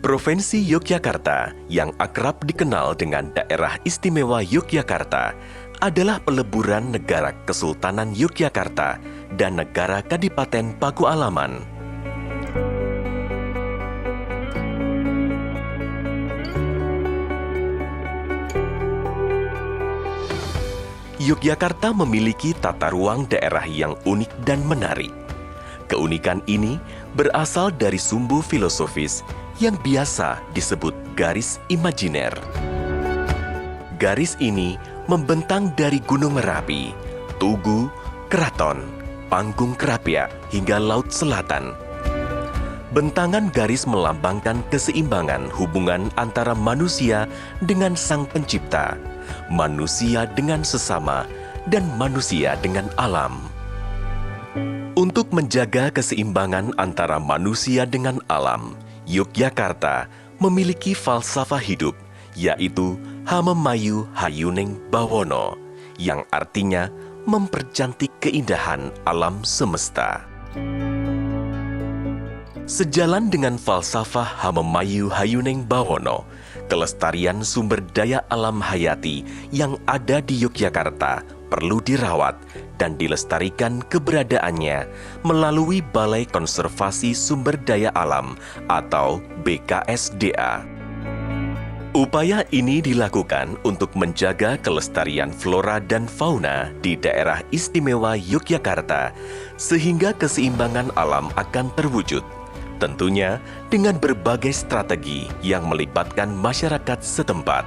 Provinsi Yogyakarta yang akrab dikenal dengan Daerah Istimewa Yogyakarta adalah peleburan negara Kesultanan Yogyakarta dan negara Kadipaten Pakualaman. Yogyakarta memiliki tata ruang daerah yang unik dan menarik. Keunikan ini berasal dari sumbu filosofis yang biasa disebut garis imajiner. Garis ini membentang dari Gunung Merapi, Tugu, Keraton, Panggung Krapia hingga Laut Selatan. Bentangan garis melambangkan keseimbangan hubungan antara manusia dengan Sang Pencipta, manusia dengan sesama, dan manusia dengan alam. Untuk menjaga keseimbangan antara manusia dengan alam, Yogyakarta memiliki falsafah hidup, yaitu Hamemayu Hayuning Bawono, yang artinya mempercantik keindahan alam semesta. Sejalan dengan falsafah Hamemayu Hayuning Bawono, kelestarian sumber daya alam hayati yang ada di Yogyakarta perlu dirawat dan dilestarikan keberadaannya melalui Balai Konservasi Sumber Daya Alam atau BKSDA. Upaya ini dilakukan untuk menjaga kelestarian flora dan fauna di daerah istimewa Yogyakarta sehingga keseimbangan alam akan terwujud. Tentunya dengan berbagai strategi yang melibatkan masyarakat setempat.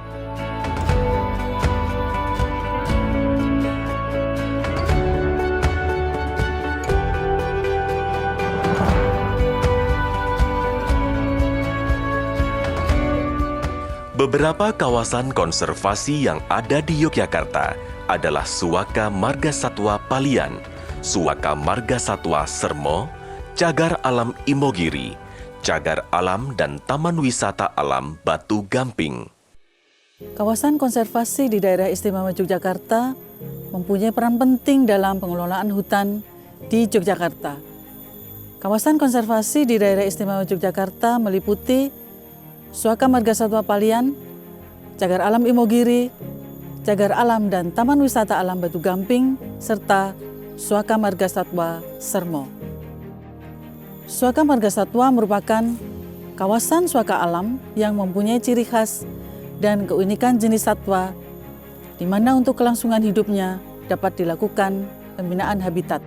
Beberapa kawasan konservasi yang ada di Yogyakarta adalah Suaka Margasatwa Palian, Suaka Margasatwa Sermo, Cagar Alam Imogiri, Cagar Alam dan Taman Wisata Alam Batu Gamping. Kawasan konservasi di daerah istimewa Yogyakarta mempunyai peran penting dalam pengelolaan hutan di Yogyakarta. Kawasan konservasi di daerah istimewa Yogyakarta meliputi Suaka Margasatwa Palian, Cagar Alam Imogiri, Cagar Alam dan Taman Wisata Alam Batu Gamping, serta Suaka Margasatwa Sermo. Suaka Margasatwa merupakan kawasan suaka alam yang mempunyai ciri khas dan keunikan jenis satwa, di mana untuk kelangsungan hidupnya dapat dilakukan pembinaan habitat.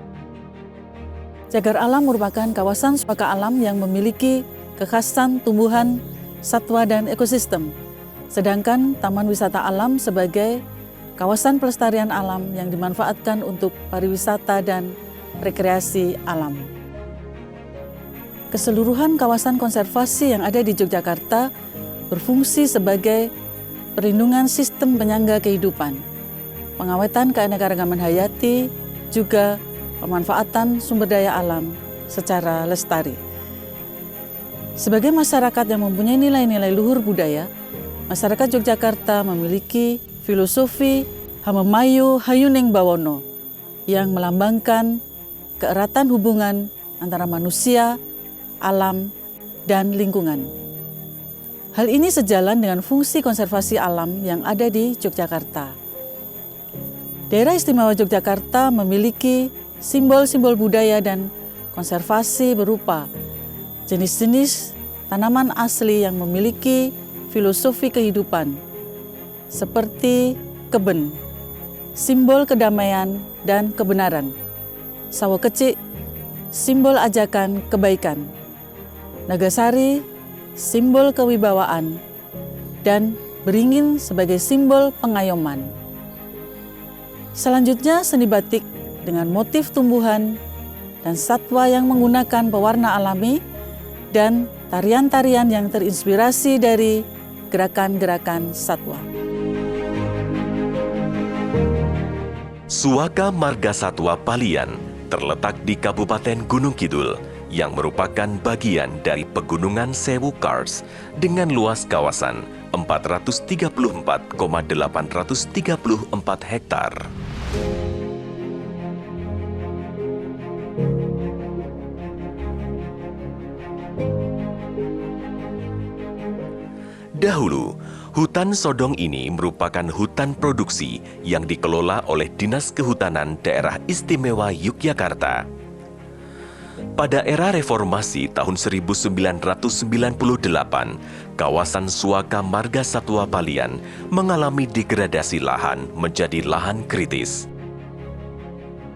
Cagar Alam merupakan kawasan suaka alam yang memiliki kekhasan tumbuhan, satwa, dan ekosistem. Sedangkan Taman Wisata Alam sebagai kawasan pelestarian alam yang dimanfaatkan untuk pariwisata dan rekreasi alam. Keseluruhan kawasan konservasi yang ada di Yogyakarta berfungsi sebagai perlindungan sistem penyangga kehidupan, pengawetan keanekaragaman hayati, juga pemanfaatan sumber daya alam secara lestari. Sebagai masyarakat yang mempunyai nilai-nilai luhur budaya, masyarakat Yogyakarta memiliki filosofi Hamemayu Hayuning Bawono yang melambangkan keeratan hubungan antara manusia, alam, dan lingkungan. Hal ini sejalan dengan fungsi konservasi alam yang ada di Yogyakarta. Daerah Istimewa Yogyakarta memiliki simbol-simbol budaya dan konservasi berupa jenis-jenis tanaman asli yang memiliki filosofi kehidupan, seperti keben, simbol kedamaian dan kebenaran, sawo kecik, simbol ajakan kebaikan, nagasari, simbol kewibawaan, dan beringin sebagai simbol pengayoman. Selanjutnya seni batik dengan motif tumbuhan dan satwa yang menggunakan pewarna alami dan tarian-tarian yang terinspirasi dari gerakan-gerakan satwa. Suaka Margasatwa Palian terletak di Kabupaten Gunung Kidul yang merupakan bagian dari Pegunungan Sewu Kars dengan luas kawasan 434,834 hektar. Dahulu, hutan Sodong ini merupakan hutan produksi yang dikelola oleh Dinas Kehutanan Daerah Istimewa Yogyakarta. Pada era reformasi tahun 1998, kawasan Suaka Marga Satwa Palian mengalami degradasi lahan menjadi lahan kritis.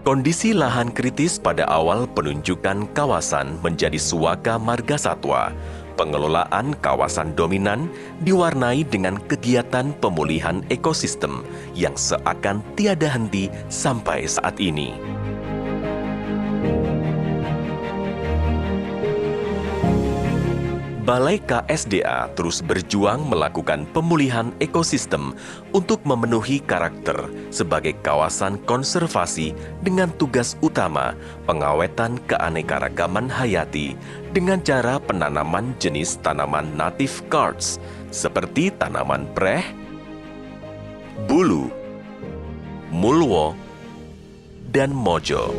Kondisi lahan kritis pada awal penunjukan kawasan menjadi Suaka Marga Satwa. Pengelolaan kawasan dominan diwarnai dengan kegiatan pemulihan ekosistem yang seakan tiada henti sampai saat ini. Balai KSDA terus berjuang melakukan pemulihan ekosistem untuk memenuhi karakter sebagai kawasan konservasi dengan tugas utama pengawetan keanekaragaman hayati dengan cara penanaman jenis tanaman native cards seperti tanaman preh, bulu, mulwo, dan mojo.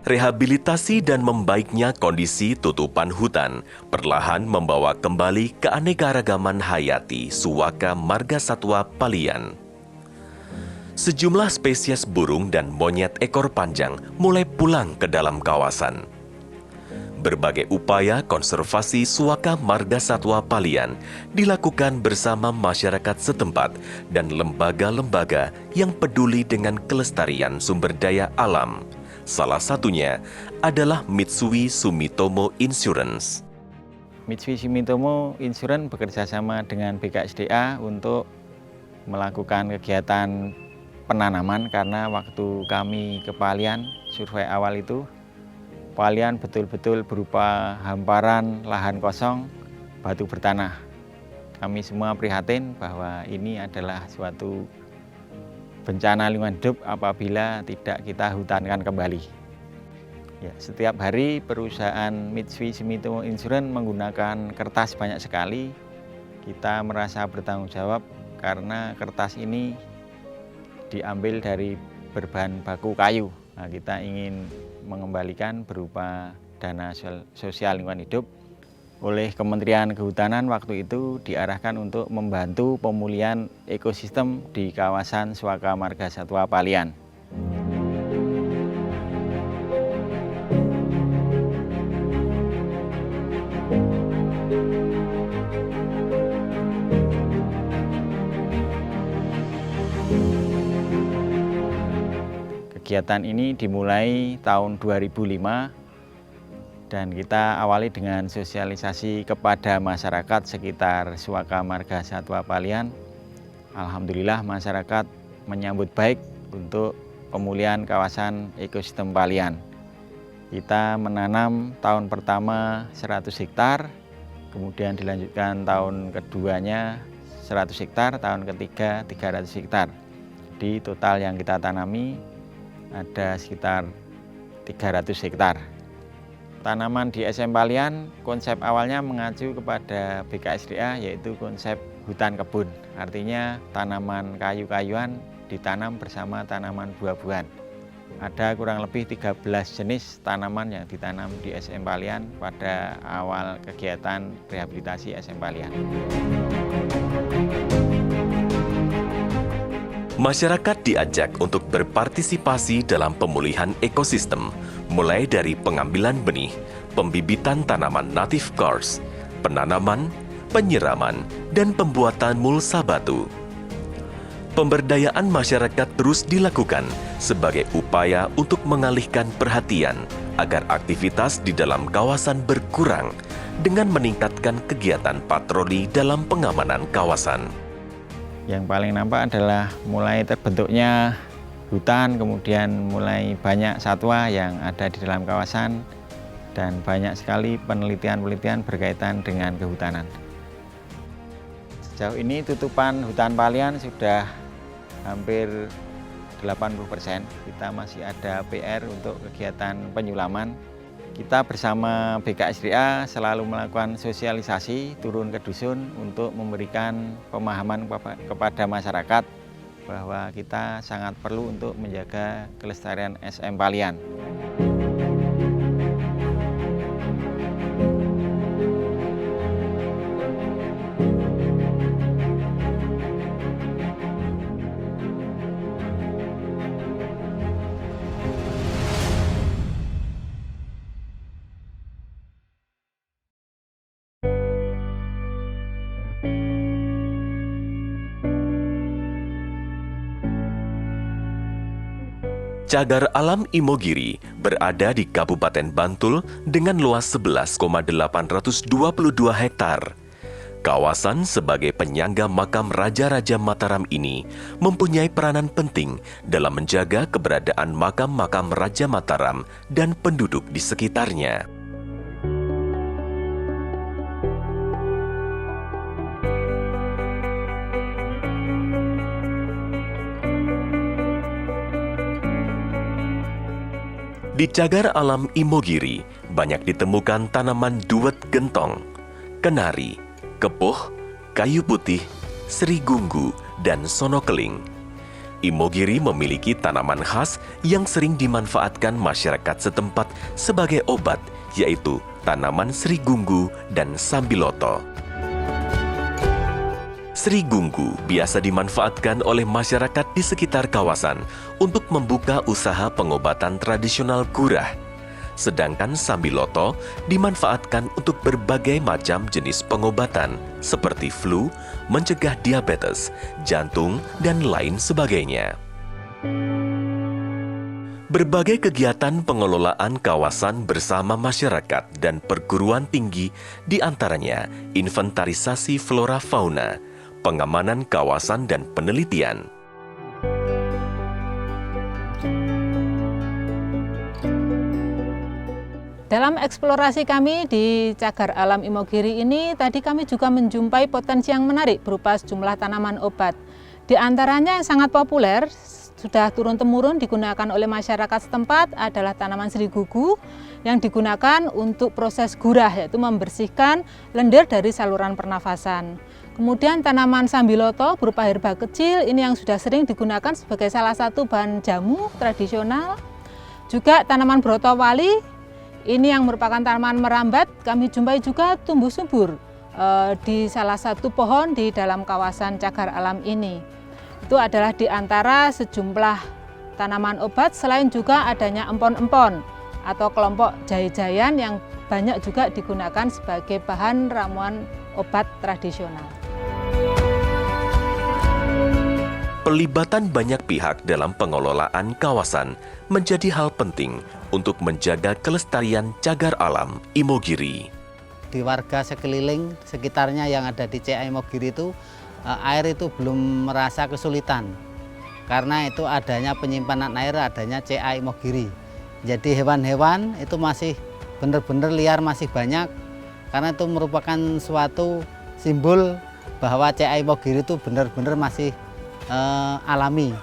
Rehabilitasi dan membaiknya kondisi tutupan hutan perlahan membawa kembali keanekaragaman hayati Suaka Marga Satwa Palian. Sejumlah spesies burung dan monyet ekor panjang mulai pulang ke dalam kawasan. Berbagai upaya konservasi Suaka Marga Satwa Palian dilakukan bersama masyarakat setempat dan lembaga-lembaga yang peduli dengan kelestarian sumber daya alam. Salah satunya adalah Mitsui Sumitomo Insurance. Mitsui Sumitomo Insurance bekerja sama dengan BKSDA untuk melakukan kegiatan penanaman karena waktu kami ke Palian, survei awal itu, Palian betul-betul berupa hamparan lahan kosong, batu bertanah. Kami semua prihatin bahwa ini adalah suatu bencana lingkungan hidup apabila tidak kita hutankan kembali. Ya, setiap hari perusahaan Mitsui Sumitomo Insurance menggunakan kertas banyak sekali. Kita merasa bertanggung jawab karena kertas ini diambil dari berbahan baku kayu. Nah, kita ingin mengembalikan berupa dana sosial lingkungan hidup. Oleh Kementerian Kehutanan waktu itu diarahkan untuk membantu pemulihan ekosistem di kawasan Suaka Marga Satwa Palian. Kegiatan ini dimulai tahun 2005 dan kita awali dengan sosialisasi kepada masyarakat sekitar Suaka Marga Satwa Palian. Alhamdulillah masyarakat menyambut baik untuk pemulihan kawasan ekosistem Palian. Kita menanam tahun pertama 100 hektar, kemudian dilanjutkan tahun keduanya 100 hektar, tahun ketiga 300 hektar. Di total yang kita tanami ada sekitar 300 hektar. Tanaman di SM Palian, konsep awalnya mengacu kepada BKSDA, yaitu konsep hutan kebun. Artinya tanaman kayu-kayuan ditanam bersama tanaman buah-buahan. Ada kurang lebih 13 jenis tanaman yang ditanam di SM Palian pada awal kegiatan rehabilitasi SM Palian. Masyarakat diajak untuk berpartisipasi dalam pemulihan ekosistem, mulai dari pengambilan benih, pembibitan tanaman native cards, penanaman, penyiraman, dan pembuatan mulsa batu. Pemberdayaan masyarakat terus dilakukan sebagai upaya untuk mengalihkan perhatian agar aktivitas di dalam kawasan berkurang dengan meningkatkan kegiatan patroli dalam pengamanan kawasan. Yang paling nampak adalah mulai terbentuknya hutan, kemudian mulai banyak satwa yang ada di dalam kawasan, dan banyak sekali penelitian-penelitian berkaitan dengan kehutanan. Sejauh ini tutupan hutan Palian sudah hampir 80%. Kita masih ada PR untuk kegiatan penyulaman. Kita bersama BKSDA selalu melakukan sosialisasi, turun ke dusun untuk memberikan pemahaman kepada masyarakat bahwa kita sangat perlu untuk menjaga kelestarian SM Palian. Cagar Alam Imogiri berada di Kabupaten Bantul dengan luas 11,822 hektar. Kawasan sebagai penyangga makam Raja-Raja Mataram ini mempunyai peranan penting dalam menjaga keberadaan makam-makam Raja Mataram dan penduduk di sekitarnya. Di Cagar Alam Imogiri banyak ditemukan tanaman duet gentong, kenari, kepuh, kayu putih, serigunggu, dan sonokeling. Imogiri memiliki tanaman khas yang sering dimanfaatkan masyarakat setempat sebagai obat, yaitu tanaman serigunggu dan sambiloto. Serigunggu biasa dimanfaatkan oleh masyarakat di sekitar kawasan untuk membuka usaha pengobatan tradisional gurah. Sedangkan sambiloto dimanfaatkan untuk berbagai macam jenis pengobatan seperti flu, mencegah diabetes, jantung, dan lain sebagainya. Berbagai kegiatan pengelolaan kawasan bersama masyarakat dan perguruan tinggi, diantaranya inventarisasi flora fauna, pengamanan kawasan dan penelitian. Dalam eksplorasi kami di Cagar Alam Imogiri ini, tadi kami juga menjumpai potensi yang menarik berupa sejumlah tanaman obat. Di antaranya yang sangat populer, sudah turun-temurun digunakan oleh masyarakat setempat adalah tanaman serigugu yang digunakan untuk proses gurah, yaitu membersihkan lendir dari saluran pernafasan. Kemudian tanaman sambiloto berupa herba kecil, ini yang sudah sering digunakan sebagai salah satu bahan jamu tradisional. Juga tanaman brotowali, ini yang merupakan tanaman merambat, kami jumpai juga tumbuh subur di salah satu pohon di dalam kawasan Cagar Alam ini. Itu adalah di antara sejumlah tanaman obat, selain juga adanya empon-empon atau kelompok jahe-jayan yang banyak juga digunakan sebagai bahan ramuan obat tradisional. Pelibatan banyak pihak dalam pengelolaan kawasan menjadi hal penting untuk menjaga kelestarian cagar alam Imogiri. Di warga sekeliling sekitarnya yang ada di CA Imogiri itu, air itu belum merasa kesulitan. Karena itu adanya penyimpanan air, adanya CA Imogiri. Jadi hewan-hewan itu masih benar-benar liar, masih banyak. Karena itu merupakan suatu simbol bahwa CA Imogiri itu benar-benar masih alami.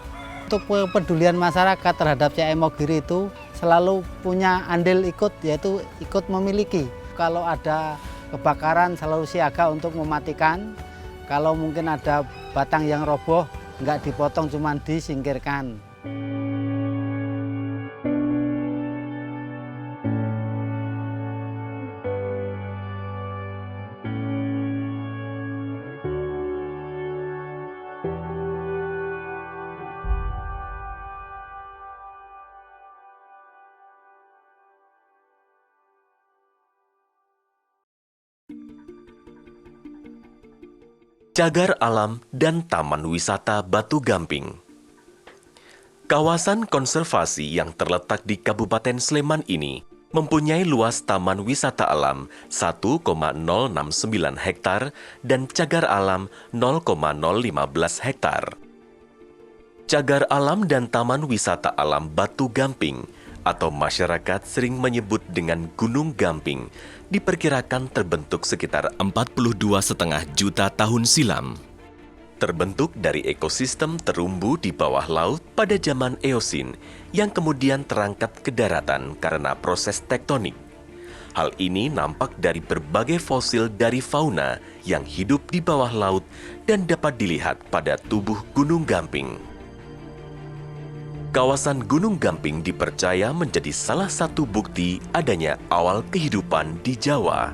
Untuk kepedulian masyarakat terhadap CA Imogiri itu selalu punya andil ikut, yaitu ikut memiliki. Kalau ada kebakaran selalu siaga untuk mematikan. Kalau mungkin ada batang yang roboh, nggak dipotong, cuma disingkirkan. Cagar Alam dan Taman Wisata Batu Gamping. Kawasan konservasi yang terletak di Kabupaten Sleman ini mempunyai luas taman wisata alam 1,069 hektar dan cagar alam 0,015 hektar. Cagar Alam dan Taman Wisata Alam Batu Gamping atau masyarakat sering menyebut dengan Gunung Gamping, diperkirakan terbentuk sekitar 42,5 juta tahun silam. Terbentuk dari ekosistem terumbu di bawah laut pada zaman Eosin yang kemudian terangkat ke daratan karena proses tektonik. Hal ini nampak dari berbagai fosil dari fauna yang hidup di bawah laut dan dapat dilihat pada tubuh Gunung Gamping. Kawasan Gunung Gamping dipercaya menjadi salah satu bukti adanya awal kehidupan di Jawa.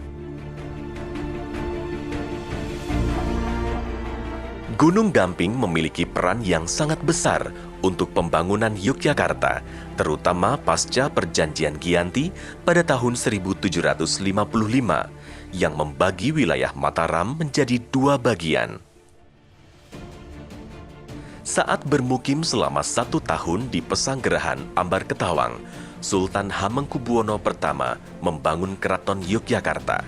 Gunung Gamping memiliki peran yang sangat besar untuk pembangunan Yogyakarta, terutama pasca Perjanjian Giyanti pada tahun 1755 yang membagi wilayah Mataram menjadi dua bagian. Saat bermukim selama 1 tahun di Pesanggerahan Ambar Ketawang, Sultan Hamengkubuwono I membangun Keraton Yogyakarta,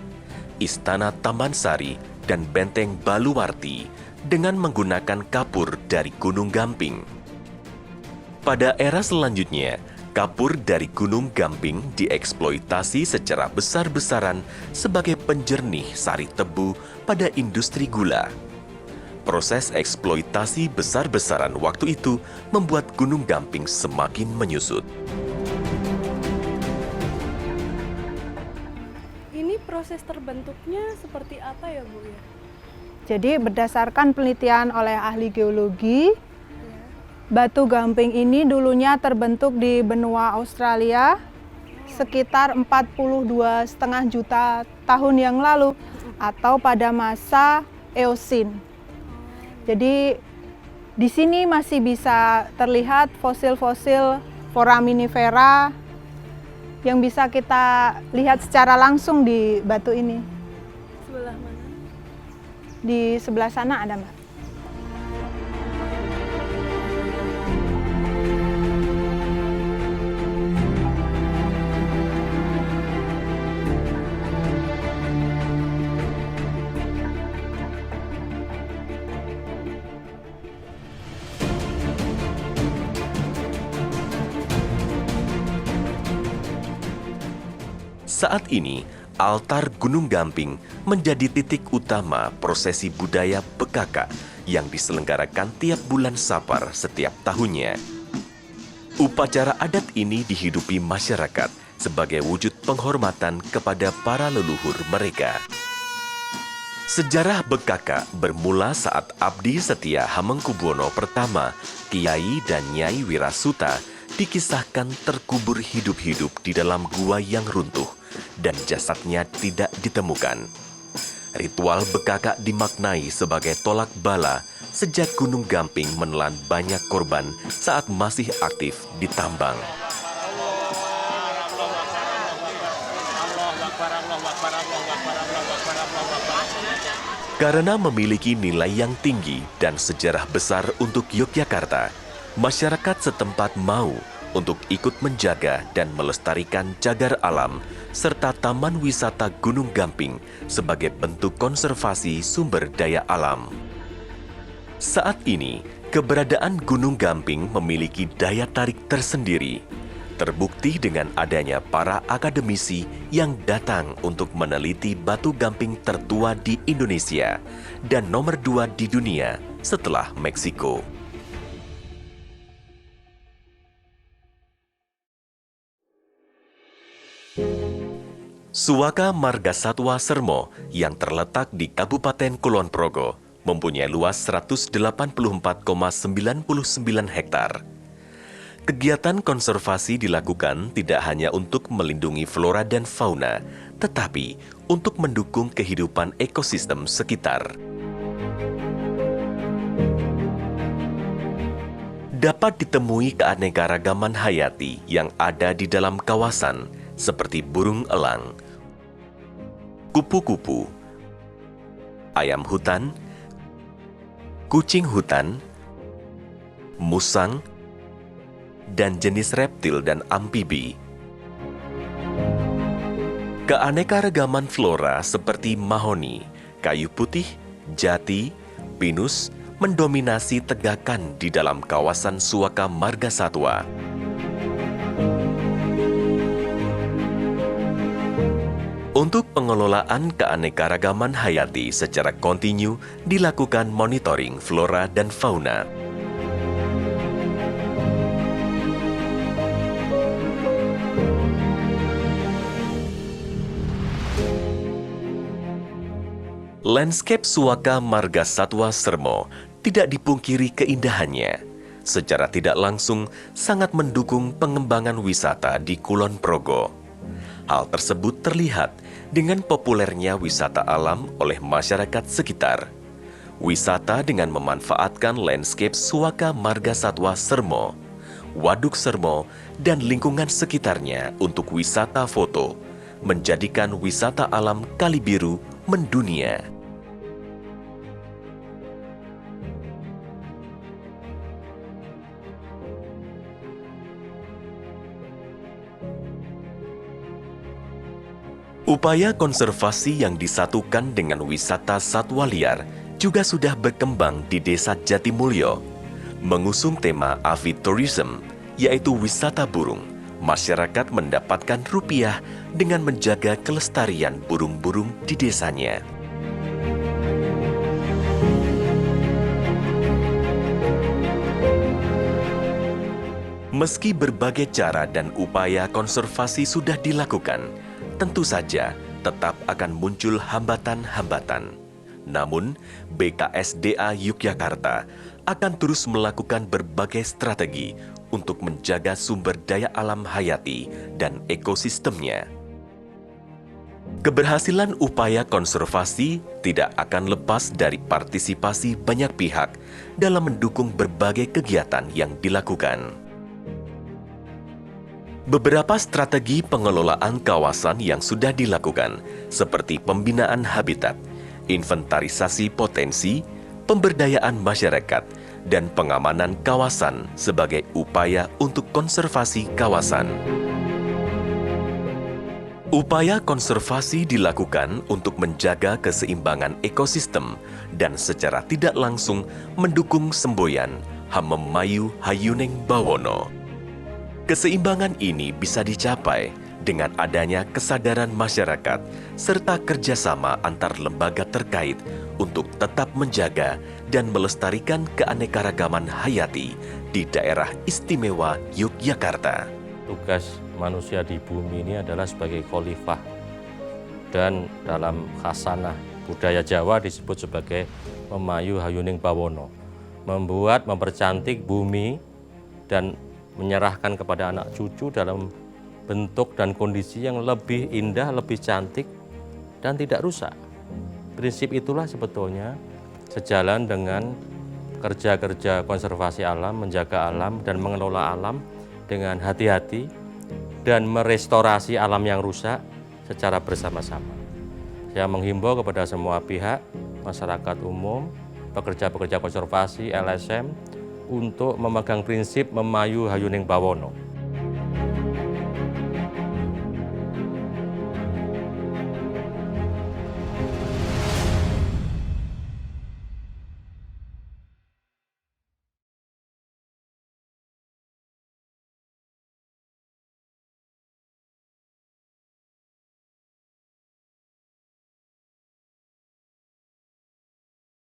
Istana Taman Sari, dan Benteng Baluwarti dengan menggunakan kapur dari Gunung Gamping. Pada era selanjutnya, kapur dari Gunung Gamping dieksploitasi secara besar-besaran sebagai penjernih sari tebu pada industri gula. Proses eksploitasi besar-besaran waktu itu membuat Gunung Gamping semakin menyusut. Ini proses terbentuknya seperti apa ya, Bu? Jadi berdasarkan penelitian oleh ahli geologi, batu gamping ini dulunya terbentuk di benua Australia sekitar 42,5 juta tahun yang lalu atau pada masa Eosin. Jadi di sini masih bisa terlihat fosil-fosil foraminifera yang bisa kita lihat secara langsung di batu ini. Sebelah mana? Di sebelah sana ada, Mbak. Saat ini, altar Gunung Gamping menjadi titik utama prosesi budaya Bekaka yang diselenggarakan tiap bulan Sapar setiap tahunnya. Upacara adat ini dihidupi masyarakat sebagai wujud penghormatan kepada para leluhur mereka. Sejarah Bekaka bermula saat Abdi Setia Hamengkubuwono I, Kiai dan Nyai Wirasuta dikisahkan terkubur hidup-hidup di dalam gua yang runtuh dan jasadnya tidak ditemukan. Ritual Bekaka dimaknai sebagai tolak bala sejak Gunung Gamping menelan banyak korban saat masih aktif ditambang. Karena memiliki nilai yang tinggi dan sejarah besar untuk Yogyakarta, masyarakat setempat mau untuk ikut menjaga dan melestarikan cagar alam serta Taman Wisata Gunung Gamping sebagai bentuk konservasi sumber daya alam. Saat ini, keberadaan Gunung Gamping memiliki daya tarik tersendiri, terbukti dengan adanya para akademisi yang datang untuk meneliti batu gamping tertua di Indonesia dan nomor 2 di dunia setelah Meksiko. Suaka Margasatwa Sermo yang terletak di Kabupaten Kulon Progo mempunyai luas 184,99 hektar. Kegiatan konservasi dilakukan tidak hanya untuk melindungi flora dan fauna, tetapi untuk mendukung kehidupan ekosistem sekitar. Dapat ditemui keanekaragaman hayati yang ada di dalam kawasan, seperti burung elang, kupu-kupu, ayam hutan, kucing hutan, musang, dan jenis reptil dan amfibi. Keanekaragaman flora seperti mahoni, kayu putih, jati, pinus mendominasi tegakan di dalam kawasan Suaka Margasatwa. Untuk pengelolaan keanekaragaman hayati secara kontinu dilakukan monitoring flora dan fauna. Landscape Suaka Margasatwa Sermo tidak dipungkiri keindahannya. Secara tidak langsung sangat mendukung pengembangan wisata di Kulon Progo. Hal tersebut terlihat dengan populernya wisata alam oleh masyarakat sekitar. Wisata dengan memanfaatkan landscape Suaka Margasatwa Sermo, Waduk Sermo, dan lingkungan sekitarnya untuk wisata foto, menjadikan wisata alam Kali Biru mendunia. Upaya konservasi yang disatukan dengan wisata satwa liar juga sudah berkembang di Desa Jatimulyo. Mengusung tema Avitourism, yaitu wisata burung, masyarakat mendapatkan rupiah dengan menjaga kelestarian burung-burung di desanya. Meski berbagai cara dan upaya konservasi sudah dilakukan, tentu saja tetap akan muncul hambatan-hambatan. Namun, BKSDA Yogyakarta akan terus melakukan berbagai strategi untuk menjaga sumber daya alam hayati dan ekosistemnya. Keberhasilan upaya konservasi tidak akan lepas dari partisipasi banyak pihak dalam mendukung berbagai kegiatan yang dilakukan. Beberapa strategi pengelolaan kawasan yang sudah dilakukan, seperti pembinaan habitat, inventarisasi potensi, pemberdayaan masyarakat, dan pengamanan kawasan sebagai upaya untuk konservasi kawasan. Upaya konservasi dilakukan untuk menjaga keseimbangan ekosistem dan secara tidak langsung mendukung semboyan Hamemayu Hayuning Bawono. Keseimbangan ini bisa dicapai dengan adanya kesadaran masyarakat serta kerjasama antar lembaga terkait untuk tetap menjaga dan melestarikan keanekaragaman hayati di daerah istimewa Yogyakarta. Tugas manusia di bumi ini adalah sebagai khalifah, dan dalam khasanah budaya Jawa disebut sebagai Memayu Hayuning Bawono, mempercantik bumi dan menyerahkan kepada anak cucu dalam bentuk dan kondisi yang lebih indah, lebih cantik, dan tidak rusak. Prinsip itulah sebetulnya sejalan dengan kerja-kerja konservasi alam, menjaga alam, dan mengelola alam dengan hati-hati dan merestorasi alam yang rusak secara bersama-sama. Saya menghimbau kepada semua pihak, masyarakat umum, pekerja-pekerja konservasi, LSM, untuk memegang prinsip Memayu Hayuning Bawono.